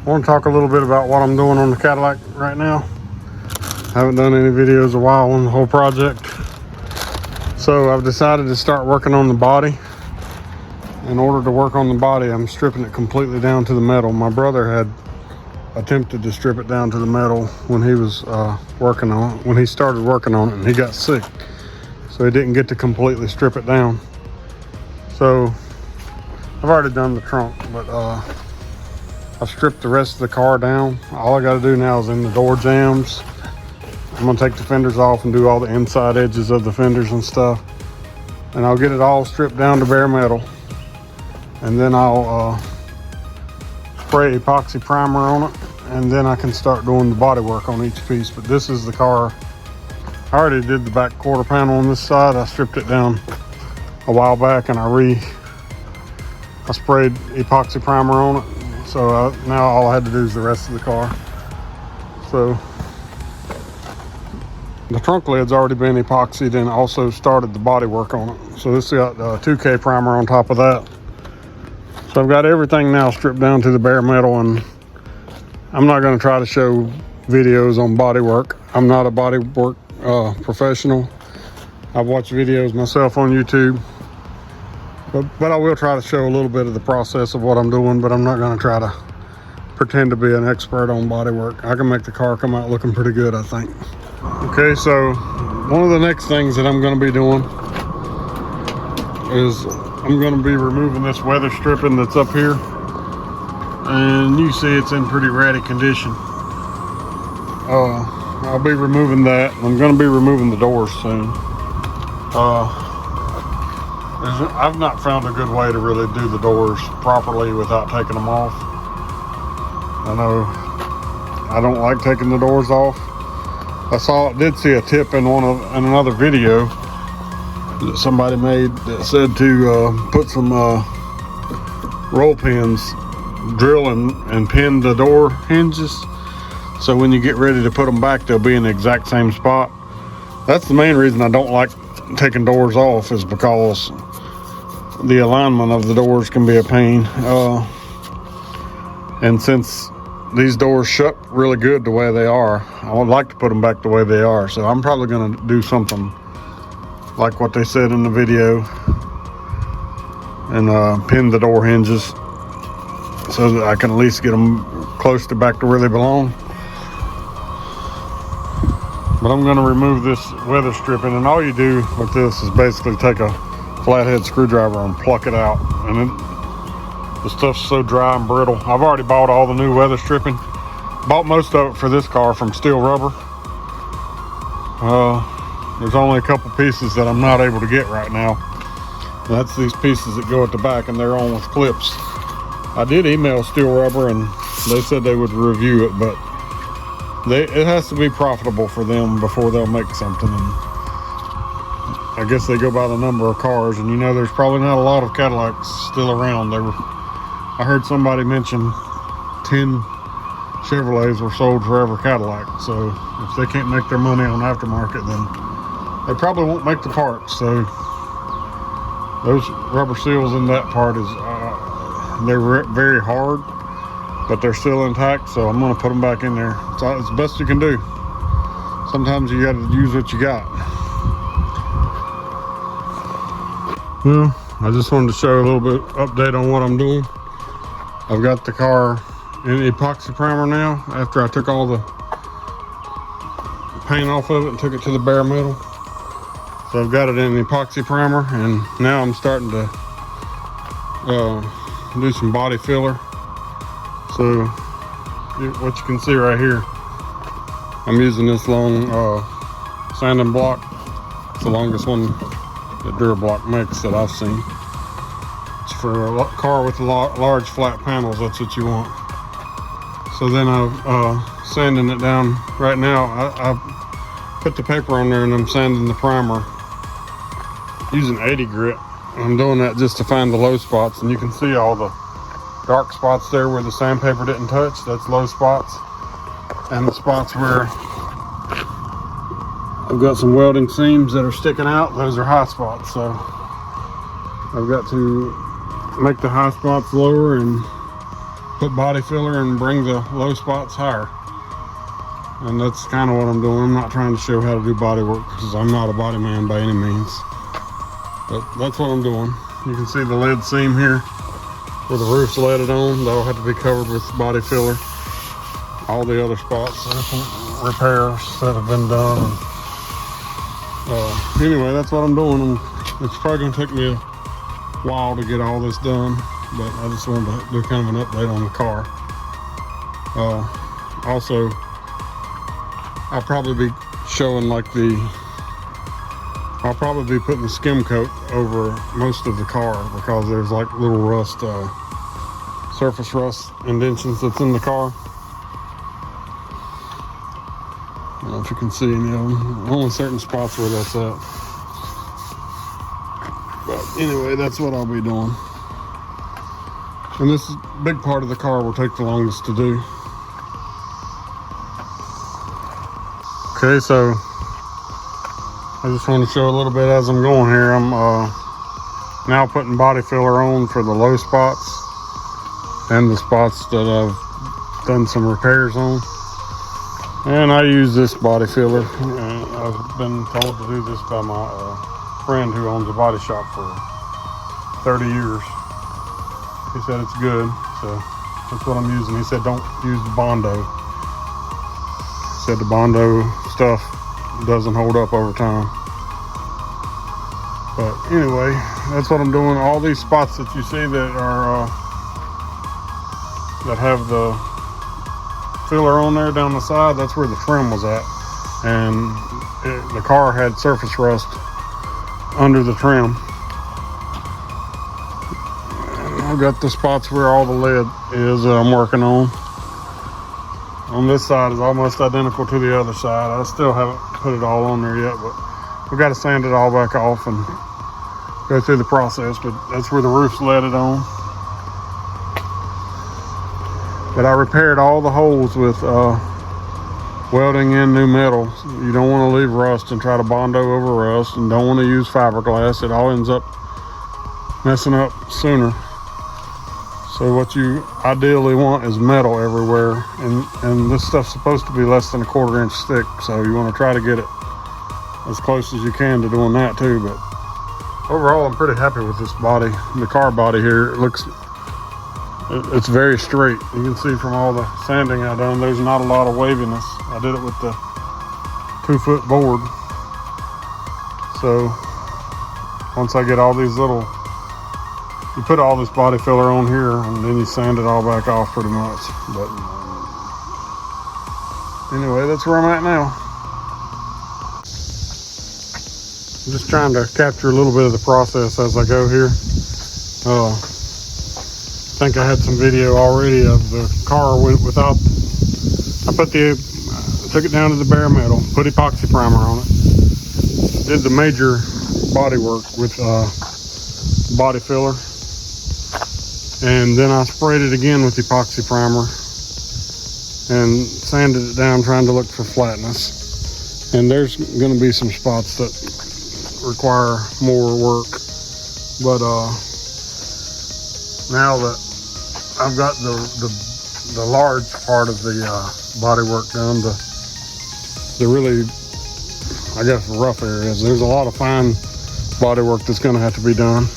I want to talk a little bit about what I'm doing on the Cadillac right now. Haven't done any videos in a while on the whole project. So I've decided to start working on the body. In order to work on the body, I'm stripping it completely down to the metal. My brother had attempted to strip it down to the metal when he was when he started working on it, and he got sick. So he didn't get to completely strip it down. So I've already done the trunk, but I've stripped the rest of the car down. All I got to do now is in the door jambs. I'm gonna take the fenders off and do all the inside edges of the fenders and stuff. And I'll get it all stripped down to bare metal. And then I'll spray epoxy primer on it. And then I can start doing the body work on each piece. But this is the car. I already did the back quarter panel on this side. I stripped it down a while back, and I sprayed epoxy primer on it. So now all I had to do is the rest of the car. So the trunk lid's already been epoxied and also started the body work on it. So this got 2K primer on top of that. So I've got everything now stripped down to the bare metal, and I'm not going to try to show videos on body work. I'm not a body work professional. I've watched videos myself on YouTube. But I will try to show a little bit of the process of what I'm doing, but I'm not going to try to pretend to be an expert on body work. I can make the car come out looking pretty good, I think. Okay, so one of the next things that I'm going to be doing is I'm going to be removing this weather stripping that's up here. And you see it's in pretty ratty condition. I'll be removing that. I'm going to be removing the doors soon. I've not found a good way to really do the doors properly without taking them off. I know I don't like taking the doors off. I did see a tip in another video that somebody made that said to put some roll pins, drill and pin the door hinges, so when you get ready to put them back, they'll be in the exact same spot. That's the main reason I don't like taking doors off, is because the alignment of the doors can be a pain. And since these doors shut really good the way they are, I would like to put them back the way they are. So I'm probably going to do something like what they said in the video and pin the door hinges so that I can at least get them close to back to where they belong. But I'm going to remove this weather stripping, and all you do with this is basically take a flathead screwdriver and pluck it out. And the stuff's so dry and brittle. I've already bought all the new weather stripping. Bought most of it for this car from Steel Rubber. There's only a couple pieces that I'm not able to get right now. And that's these pieces that go at the back, and they're on with clips. I did email Steel Rubber, and they said they would review it, but it has to be profitable for them before they'll make something. And I guess they go by the number of cars, and you know, there's probably not a lot of Cadillacs still around. I heard somebody mention 10 Chevrolets were sold for every Cadillac. So if they can't make their money on aftermarket, then they probably won't make the parts. So those rubber seals in that part they're very hard, but they're still intact. So I'm going to put them back in there. It's the best you can do. Sometimes you got to use what you got. Well, I just wanted to show a little bit update on what I'm doing. I've got the car in epoxy primer now after I took all the paint off of it and took it to the bare metal. So I've got it in the epoxy primer, and now I'm starting to do some body filler. So what you can see right here, I'm using this long sanding block. It's the longest one that Durablock makes that I've seen. It's for a car with large flat panels, that's what you want. So then I'm sanding it down. Right now I put the paper on there and I'm sanding the primer using 80 grit. I'm doing that just to find the low spots, and you can see all the dark spots there where the sandpaper didn't touch. That's low spots. And the spots where I've got some welding seams that are sticking out, those are high spots. So I've got to make the high spots lower and put body filler and bring the low spots higher. And that's kind of what I'm doing. I'm not trying to show how to do body work because I'm not a body man by any means. But that's what I'm doing. You can see the lead seam here where the roof's leaded on. That'll have to be covered with body filler. All the other spots, there's some repairs that have been done. Anyway, that's what I'm doing. It's probably going to take me a while to get all this done, but I just wanted to do kind of an update on the car. Also, I'll probably be showing I'll probably be putting a skim coat over most of the car because there's like little rust, surface rust indentions that's in the car. I don't know if you can see any of them. Only certain spots where that's at. But anyway, that's what I'll be doing. And this big part of the car will take the longest to do. Okay, so I just want to show a little bit as I'm going here. I'm now putting body filler on for the low spots and the spots that I've done some repairs on. And I use this body filler. And I've been told to do this by my friend who owns a body shop for 30 years. He said it's good, so that's what I'm using. He said don't use the Bondo. He said the Bondo stuff doesn't hold up over time. But anyway, that's what I'm doing. All these spots that you see that are that have the filler on there down the side, that's where the trim was at, and the car had surface rust under the trim. And I've got the spots where all the lead is that I'm working on. On this side is almost identical to the other side. I still haven't put it all on there yet, but we've got to sand it all back off and go through the process. But that's where the roof's leaded on. But I repaired all the holes with welding in new metal. You don't want to leave rust and try to Bondo over rust, and don't want to use fiberglass. It all ends up messing up sooner. So what you ideally want is metal everywhere, and this stuff's supposed to be less than a 1/4 inch thick, so you want to try to get it as close as you can to doing that too. But overall, I'm pretty happy with this body. The car body here, it's very straight. You can see from all the sanding I've done, there's not a lot of waviness. I did it with the 2-foot board. So once I get all these little, you put all this body filler on here and then you sand it all back off pretty much. But anyway, that's where I'm at now. I'm just trying to capture a little bit of the process as I go here. I think I had some video already of the car without, I took it down to the bare metal, put epoxy primer on it, did the major body work with body filler, and then I sprayed it again with epoxy primer and sanded it down trying to look for flatness. And there's going to be some spots that require more work, but now that I've got the large part of the body work done, the really, I guess, rough areas, there's a lot of fine body work that's going to have to be done.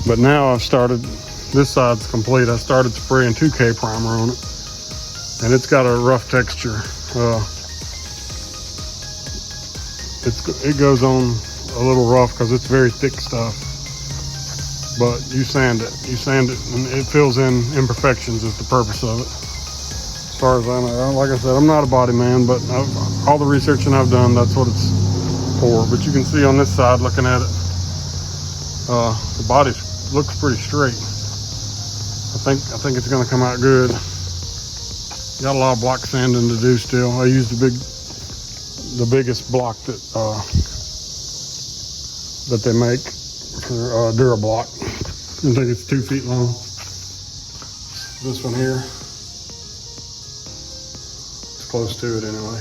But now I've started, this side's complete. I started spraying 2K primer on it, and it's got a rough texture. It goes on a little rough because it's very thick stuff. But you sand it, and it fills in imperfections is the purpose of it. As far as I know, like I said, I'm not a body man, but all the researching I've done, that's what it's for. But you can see on this side, looking at it, the body looks pretty straight. I think it's going to come out good. Got a lot of block sanding to do still. I used the biggest block that they make for Durablock. I think it's 2 feet long. This one here, it's close to it anyway.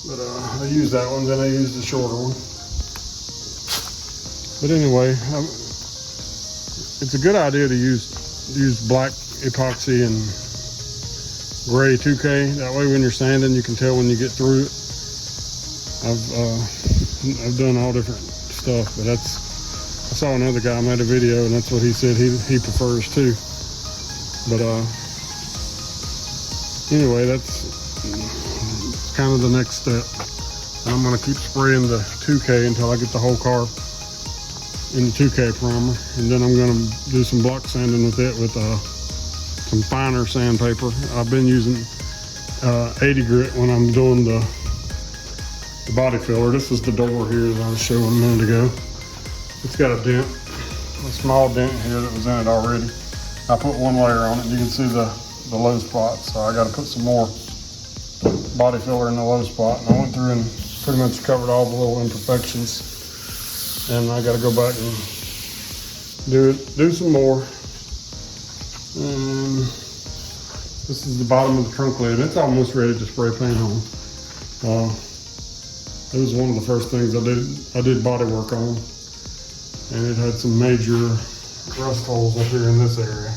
But I used that one, then I used the shorter one. But anyway, it's a good idea to use black epoxy and gray 2K. That way when you're sanding, you can tell when you get through it. I've done all different stuff, but I saw another guy made a video, and that's what he said he prefers too. But anyway, that's kind of the next step. And I'm gonna keep spraying the 2K until I get the whole car in the 2K primer, and then I'm gonna do some block sanding with it with some finer sandpaper. I've been using 80 grit when I'm doing the body filler. This is the door here that I was showing a minute ago. It's got a dent, a small dent here that was in it already. I put one layer on it. You can see the low spot, so I got to put some more body filler in the low spot. And I went through and pretty much covered all the little imperfections. And I got to go back and do some more. And this is the bottom of the trunk lid. It's almost ready to spray paint on. It was one of the first things I did body work on, and it had some major rust holes up here in this area.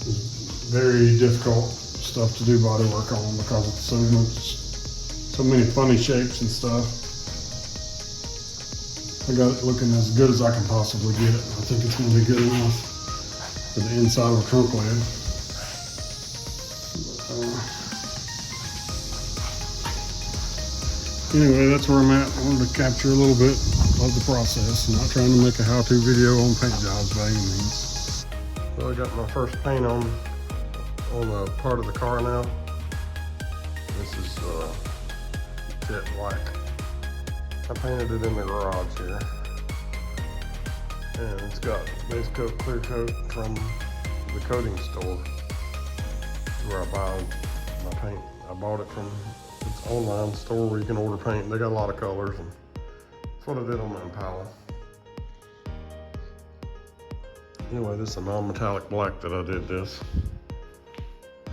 It was very difficult stuff to do body work on because it's so many funny shapes and stuff. I got it looking as good as I can possibly get it. I think it's going to be good enough for the inside of the trunk lid. Anyway, that's where I'm at. I wanted to capture a little bit of the process. I'm not trying to make a how-to video on paint jobs by any means. Well, I got my first paint on a part of the car now. This is jet black. I painted it in the garage here. And it's got base coat, clear coat from the coating store where I buy my paint. I bought it from its online store where you can order paint. They got a lot of colors, and that's what I did on my Impala. Anyway, this is a non-metallic black that I did this.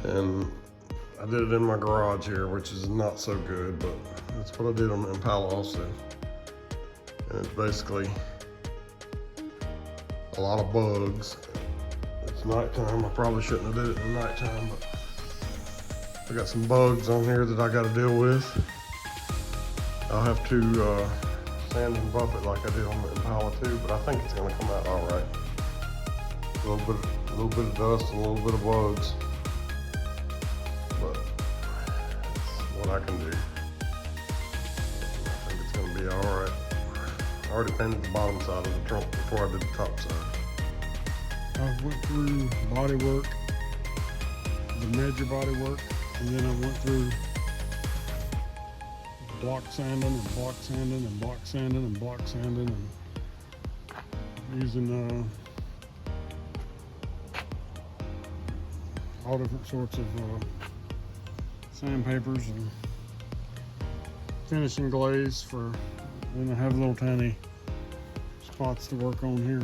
And I did it in my garage here, which is not so good, but that's what I did on the Impala also. And it's basically a lot of bugs. It's nighttime. I probably shouldn't have did it in the nighttime, but I got some bugs on here that I got to deal with. I'll have to sand and buff it like I did on the Impala too, but I think it's going to come out all right. A little bit of dust and a little bit of bugs, but that's what I can do. I think it's going to be all right. I already painted the bottom side of the trunk before I did the top side. I went through body work, the major body work, and then I went through block sanding and block sanding and block sanding and block sanding, and using all different sorts of sandpapers and finishing glaze for, and I have little tiny spots to work on here.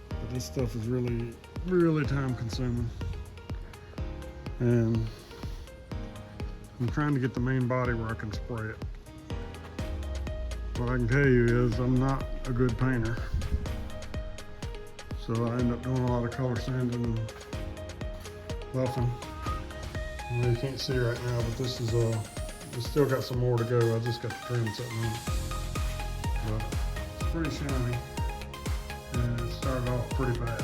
But this stuff is really, really time consuming. And I'm trying to get the main body where I can spray it. What I can tell you is I'm not a good painter. So I end up doing a lot of color sanding and buffing. And you can't see right now, but this is it's still got some more to go. I just got to trim something in it. But it's pretty shiny. And it started off pretty bad.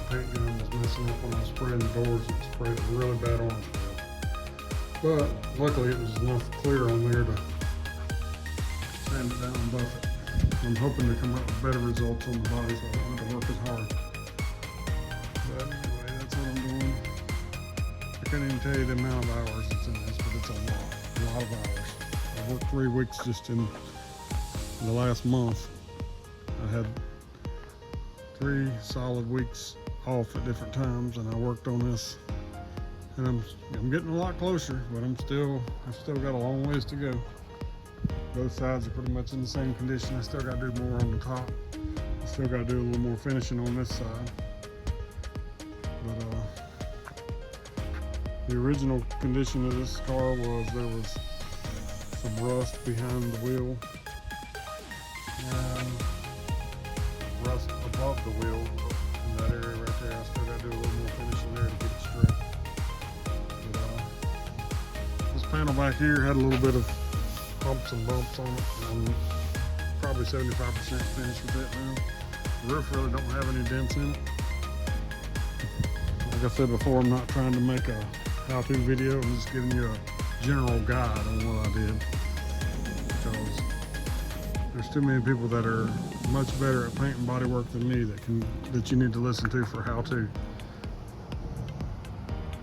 Paint gun was messing up when I was spraying the doors. It sprayed a really bad orange peel. But luckily it was enough clear on there to sand it down and buff it. I'm hoping to come up with better results on the body so I don't have to work as hard. But anyway, that's what I'm doing. I can't even tell you the amount of hours that's in this, but it's a lot of hours. I worked 3 weeks just in the last month. I had 3 solid weeks off at different times, and I worked on this. And I'm getting a lot closer, but I've still got a long ways to go. Both sides are pretty much in the same condition. I still got to do more on the top. I still got to do a little more finishing on this side. But the original condition of this car was there was some rust behind the wheel and rust above the wheel in that area right there. I still got to do a little more finishing there to get it straight. This panel back here had a little bit of bumps and bumps on it. I'm probably 75% finished with it now. The roof really don't have any dents in it. Like I said before, I'm not trying to make a how-to video. I'm just giving you a general guide on what I did. Because there's too many people that are much better at paint and body work than me that you need to listen to for how-to.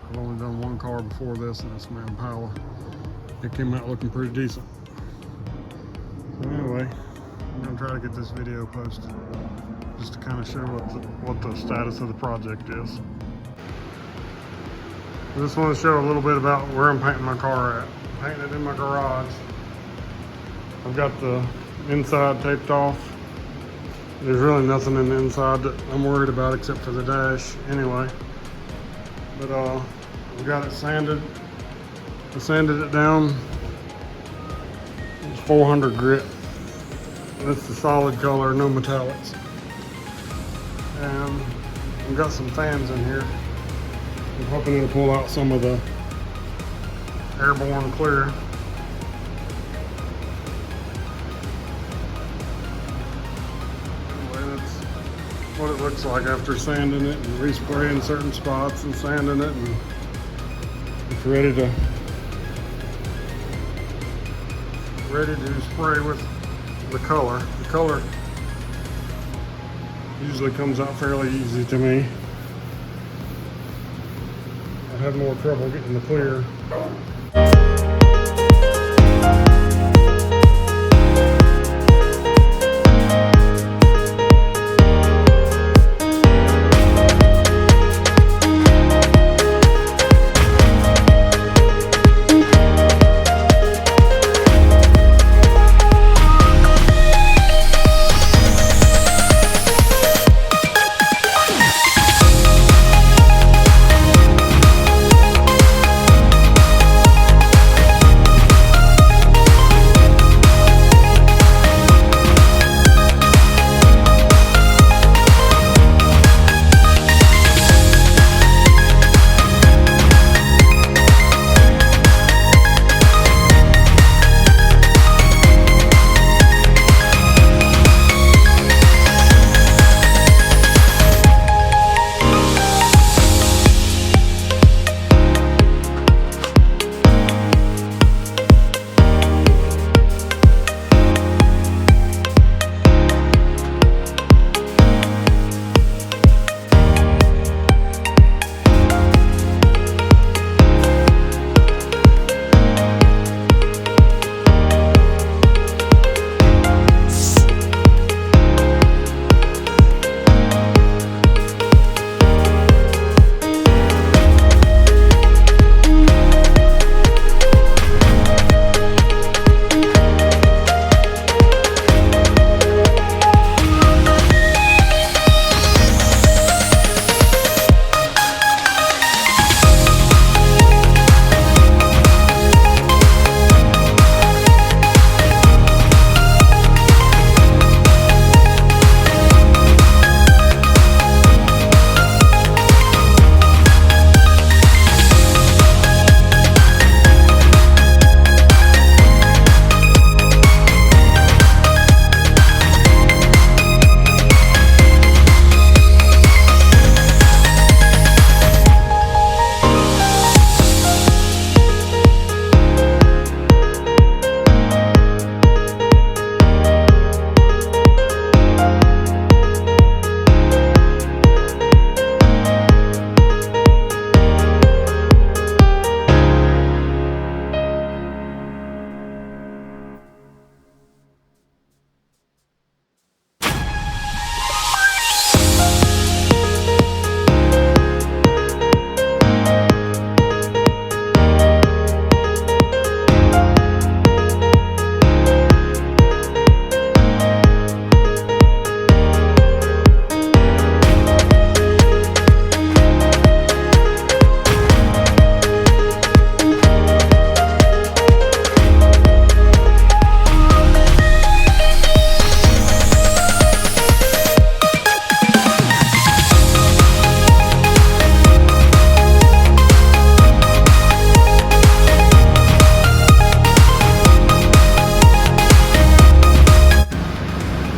I've only done one car before this, and that's my Impala. It came out looking pretty decent. So anyway, I'm gonna try to get this video posted just to kind of show what the status of the project is. I just want to show a little bit about where I'm painting my car at. I'm painting it in my garage. I've got the inside taped off. There's really nothing in the inside that I'm worried about except for the dash anyway. But I've got it sanded. I sanded it down. It's 400 grit. That's the solid color, no metallics. And I've got some fans in here. I'm hoping it'll pull out some of the airborne clear. Anyway, that's what it looks like after sanding it and respraying certain spots and sanding it, and it's ready to spray with the color. The color usually comes out fairly easy to me. I have more trouble getting the clear.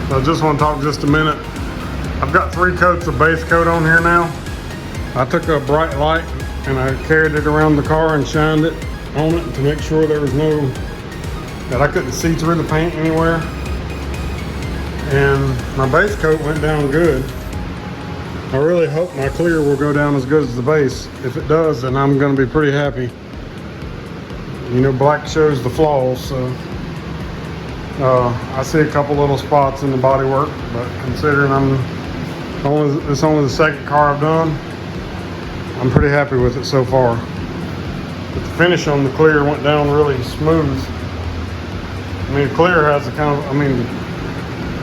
I just want to talk just a minute. I've got 3 coats of base coat on here now. I took a bright light and I carried it around the car and shined it on it to make sure there was that I couldn't see through the paint anywhere. And my base coat went down good. I really hope my clear will go down as good as the base. If it does, then I'm going to be pretty happy. You know, black shows the flaws, so I see a couple little spots in the bodywork, but considering it's only the second car I've done, I'm pretty happy with it so far. But the finish on the clear went down really smooth. I mean, the clear has a kind of,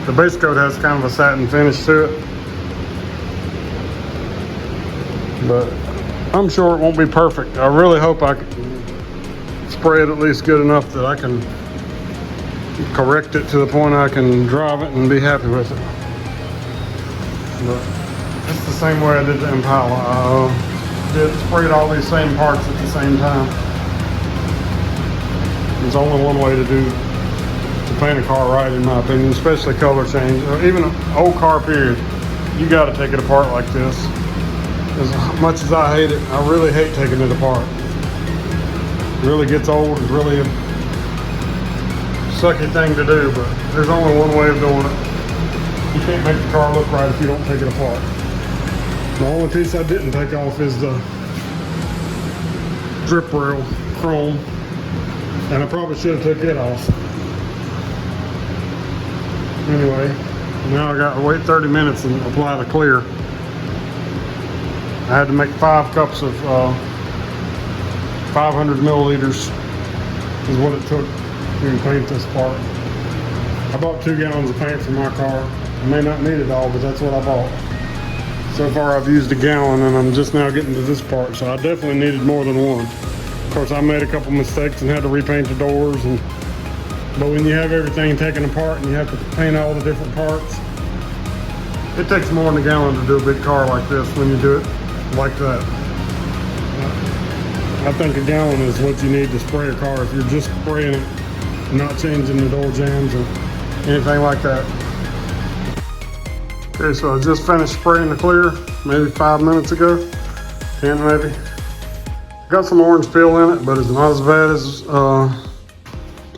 the base coat has kind of a satin finish to it. But I'm sure it won't be perfect. I really hope I can spray it at least good enough that I can correct it to the point I can drive it and be happy with it. But it's the same way I did the Impala. I sprayed all these same parts at the same time. There's only one way to paint a car right, in my opinion, especially color change, or even an old car period. You got to take it apart like this. As much as I hate it, I really hate taking it apart. It really gets old. It's really a sucky thing to do, but there's only one way of doing it. You can't make the car look right if you don't take it apart. The only piece I didn't take off is the drip rail chrome, and I probably should have took it off. Anyway, now I got to wait 30 minutes and apply the clear. I had to make 5 cups of 500 milliliters is what it took to paint this part. I bought 2 gallons of paint for my car. I may not need it all, but that's what I bought. So far I've used 1 gallon and I'm just now getting to this part, so I definitely needed more than 1. Of course, I made a couple mistakes and had to repaint the doors, but when you have everything taken apart and you have to paint all the different parts, it takes more than 1 gallon to do a big car like this when you do it like that. I think 1 gallon is what you need to spray a car if you're just spraying it, not changing the door jambs or anything like that. Okay, so I just finished spraying the clear maybe 5 minutes ago, 10 maybe. Got some orange peel in it, but it's not as bad as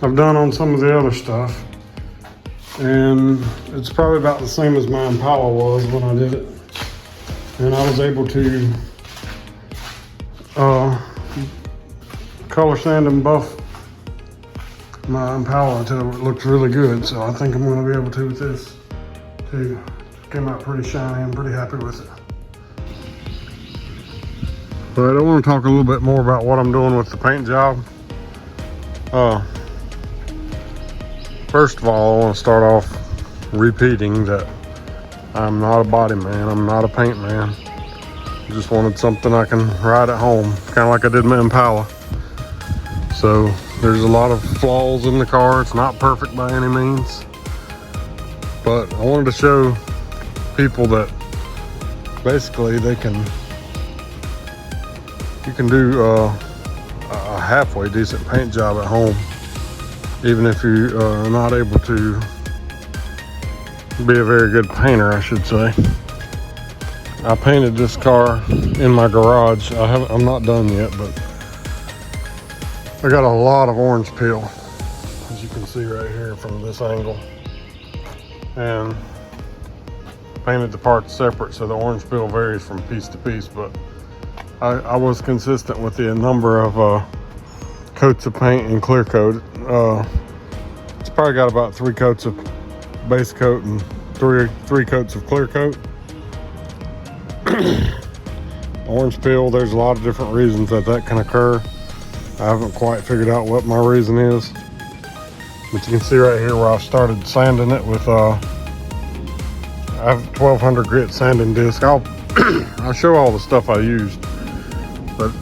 I've done on some of the other stuff. And it's probably about the same as my Impala was when I did it. And I was able to color sand and buff my Impala until it looked really good. So I think I'm going to be able to with this too. Came out pretty shiny. I'm pretty happy with it. But I want to talk a little bit more about what I'm doing with the paint job. First of all, I want to start off repeating that I'm not a body man. I'm not a paint man. I just wanted something I can ride at home, kind of like I did my Impala. So there's a lot of flaws in the car. It's not perfect by any means. But I wanted to show people that basically you can do a halfway decent paint job at home, even if you are not able to be a very good painter, I should say. I painted this car in my garage. I'm not done yet, but I got a lot of orange peel, as you can see right here from this angle, and painted the parts separate so the orange peel varies from piece to piece. But I was consistent with the number of coats of paint and clear coat. It's probably got about 3 coats of base coat and three coats of clear coat. Orange peel, there's a lot of different reasons that can occur. I haven't quite figured out what my reason is, but you can see right here where I started sanding it with I have 1200 grit sanding disc. I'll show all the stuff I used, but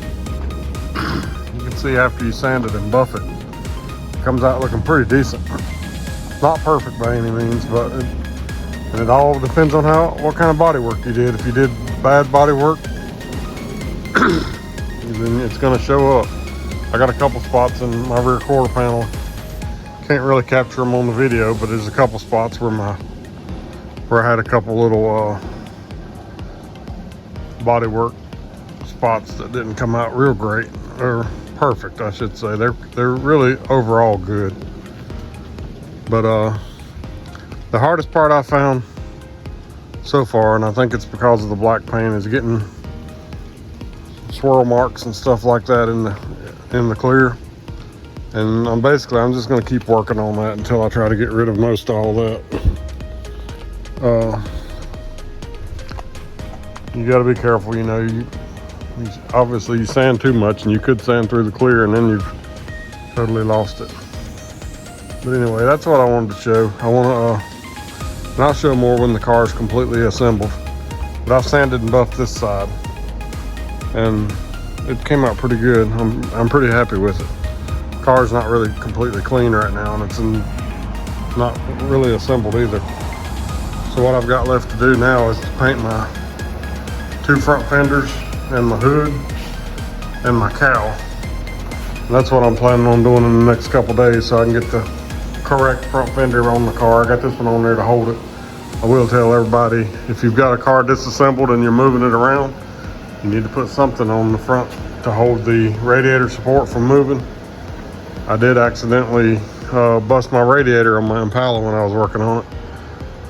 you can see after you sand it and buff it, it comes out looking pretty decent. Not perfect by any means, but it all depends on what kind of body work you did. If you did bad body work, then it's going to show up. I got a couple spots in my rear quarter panel. Can't really capture them on the video, but there's a couple spots where my where I had a couple little body work spots that didn't come out real great, or perfect I should say. They're really overall good. But the hardest part I found so far, and I think it's because of the black paint, is getting swirl marks and stuff like that in the clear. And I'm just going to keep working on that until I try to get rid of most of all that. You got to be careful, you know. Obviously you sand too much and you could sand through the clear and then you've totally lost it. But anyway, that's what I wanted to show. I want to, and I'll show more when the car is completely assembled. But I've sanded and buffed this side, and it came out pretty good. I'm pretty happy with it. Car's not really completely clean right now, and it's not really assembled either. So what I've got left to do now is to paint my 2 front fenders and my hood and my cowl. And that's what I'm planning on doing in the next couple days, so I can get the correct front fender on the car. I got this one on there to hold it. I will tell everybody, if you've got a car disassembled and you're moving it around, you need to put something on the front to hold the radiator support from moving. I did accidentally bust my radiator on my Impala when I was working on it,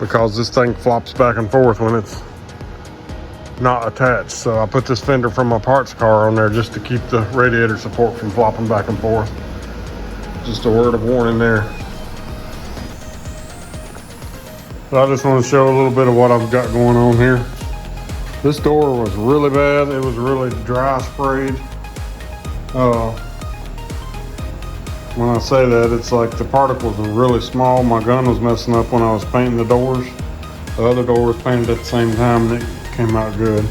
because this thing flops back and forth when it's not attached. So I put this fender from my parts car on there just to keep the radiator support from flopping back and forth. Just a word of warning there. So I just want to show a little bit of what I've got going on here. This door was really bad. It was really dry sprayed. When I say that, it's like the particles are really small. My gun was messing up when I was painting the doors. The other door was painted at the same time and it came out good.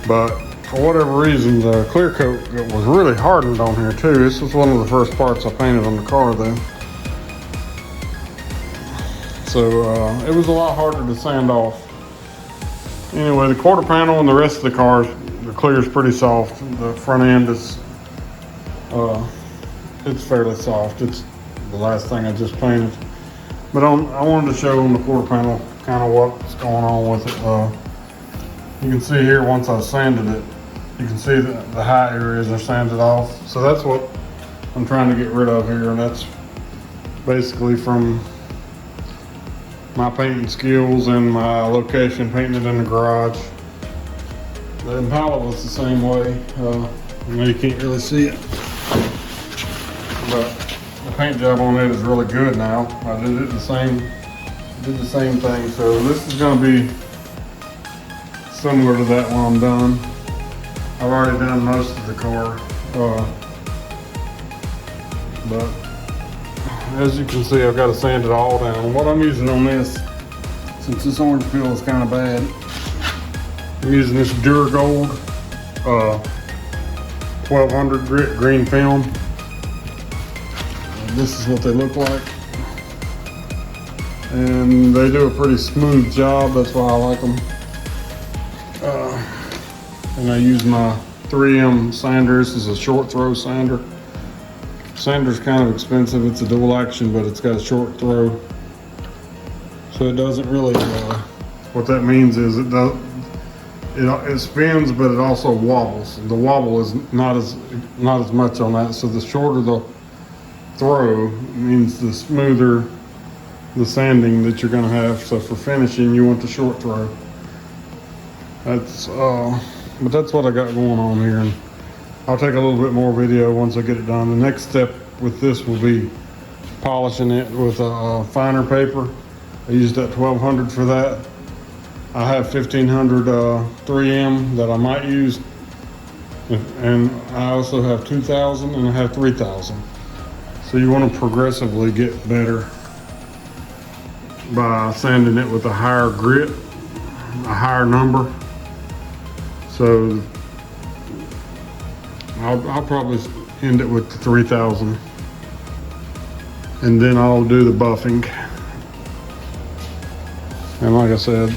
But for whatever reason, the clear coat was really hardened on here too. This was one of the first parts I painted on the car though. So it was a lot harder to sand off. Anyway, the quarter panel and the rest of the car, the clear is pretty soft. The front end is, it's fairly soft. It's the last thing I just painted. But I wanted to show on the quarter panel kind of what's going on with it. You can see here, once I sanded it, you can see that the high areas are sanded off. So that's what I'm trying to get rid of here. And that's basically from my painting skills and my location, painting it in the garage. The Impala was the same way. I know you can't really see it, but the paint job on it is really good now. I did the same thing. So this is going to be similar to that when I'm done. I've already done most of the car, but as you can see, I've got to sand it all down. What I'm using on this, since this orange peel is kind of bad, I'm using this Duragold 1200 grit green film. This is what they look like. And they do a pretty smooth job, that's why I like them. And I use my 3M sander. This is a short throw sander. Sander's kind of expensive. It's a dual action, but it's got a short throw. So it doesn't really, what that means is it spins, but it also wobbles. The wobble is not as much on that. So the shorter the throw means the smoother the sanding that you're gonna have. So for finishing, you want the short throw. But that's what I got going on here. And I'll take a little bit more video once I get it done. The next step with this will be polishing it with a finer paper. I used that 1200 for that. I have 1500 3M that I might use. And I also have 2000 and I have 3000. So you want to progressively get better by sanding it with a higher grit, a higher number. So I'll probably end it with the 3000, and then I'll do the buffing. And like I said,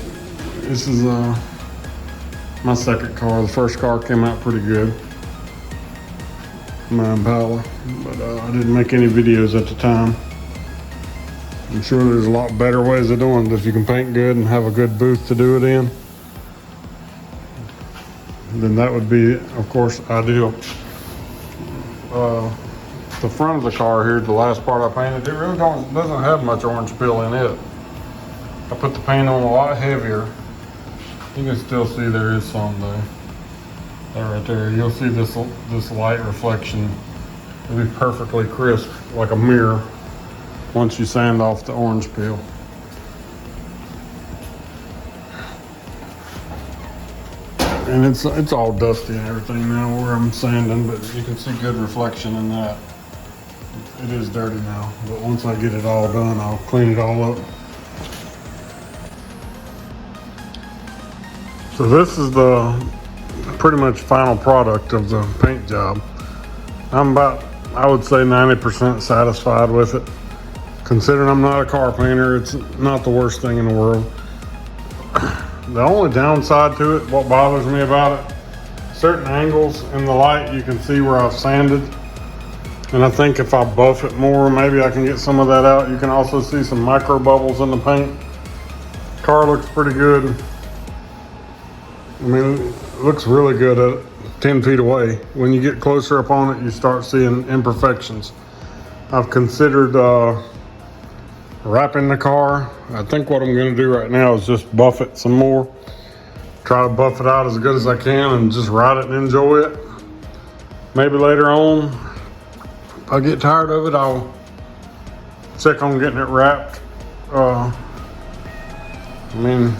this is my second car. The first car came out pretty good, my Impala, but I didn't make any videos at the time. I'm sure there's a lot better ways of doing it if you can paint good and have a good booth to do it in. Then that would be, of course, ideal. The front of the car here, the last part I painted, it really doesn't have much orange peel in it. I put the paint on a lot heavier. You can still see there is some though. There, right there, you'll see this light reflection. It'll be perfectly crisp, like a mirror, once you sand off the orange peel. And it's all dusty and everything now where I'm sanding, but you can see good reflection in that. It is dirty now, but once I get it all done, I'll clean it all up. So this is the pretty much final product of the paint job. I'm about, I would say, 90% satisfied with it. Considering I'm not a car painter, it's not the worst thing in the world. The only downside to it, what bothers me about it, certain angles in the light, you can see where I've sanded. And I think if I buff it more, maybe I can get some of that out. You can also see some micro bubbles in the paint. Car looks pretty good. I mean, it looks really good at 10 feet away. When you get closer up on it, you start seeing imperfections. I've considered wrapping the car. I think what I'm gonna do right now is just buff it some more. Try to buff it out as good as I can and just ride it and enjoy it. Maybe later on, if I get tired of it, I'll check on getting it wrapped. I mean,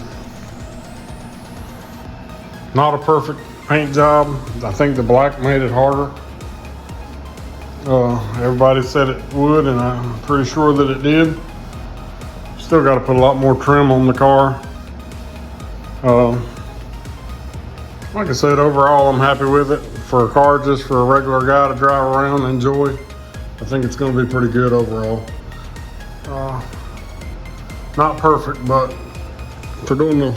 not a perfect paint job. I think the black made it harder. Everybody said it would, and I'm pretty sure that it did. Still got to put a lot more trim on the car. Like I said, overall I'm happy with it. For a car, just for a regular guy to drive around and enjoy, I think it's going to be pretty good overall. Not perfect, but for doing the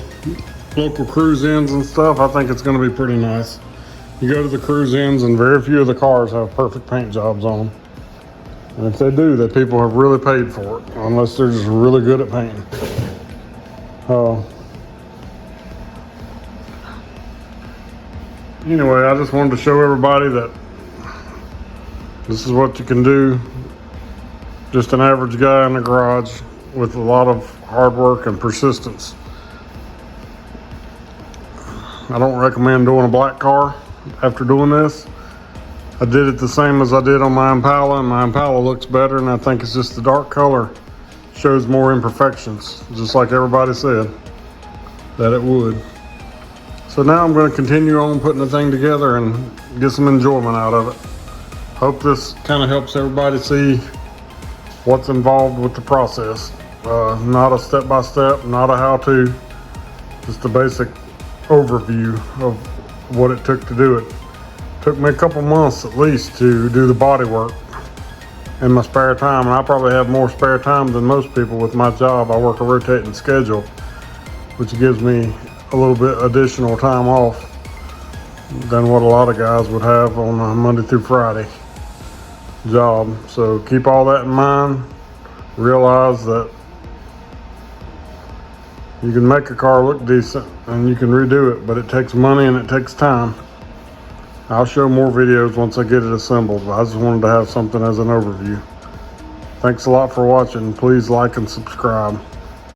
local cruise-ins and stuff, I think it's going to be pretty nice. You go to the cruise-ins and very few of the cars have perfect paint jobs on them. And if they do, that people have really paid for it, unless they're just really good at painting. Anyway, I just wanted to show everybody that this is what you can do. Just an average guy in the garage with a lot of hard work and persistence. I don't recommend doing a black car after doing this. I did it the same as I did on my Impala, and my Impala looks better, and I think it's just the dark color shows more imperfections, just like everybody said that it would. So now I'm going to continue on putting the thing together and get some enjoyment out of it. Hope this kind of helps everybody see what's involved with the process. Not a step-by-step, not a how-to, just a basic overview of what it took to do it. Took me a couple months at least to do the body work in my spare time, and I probably have more spare time than most people with my job. I work a rotating schedule, which gives me a little bit additional time off than what a lot of guys would have on a Monday through Friday job. So keep all that in mind. Realize that you can make a car look decent and you can redo it, but it takes money and it takes time. I'll show more videos once I get it assembled, but I just wanted to have something as an overview. Thanks a lot for watching. Please like and subscribe.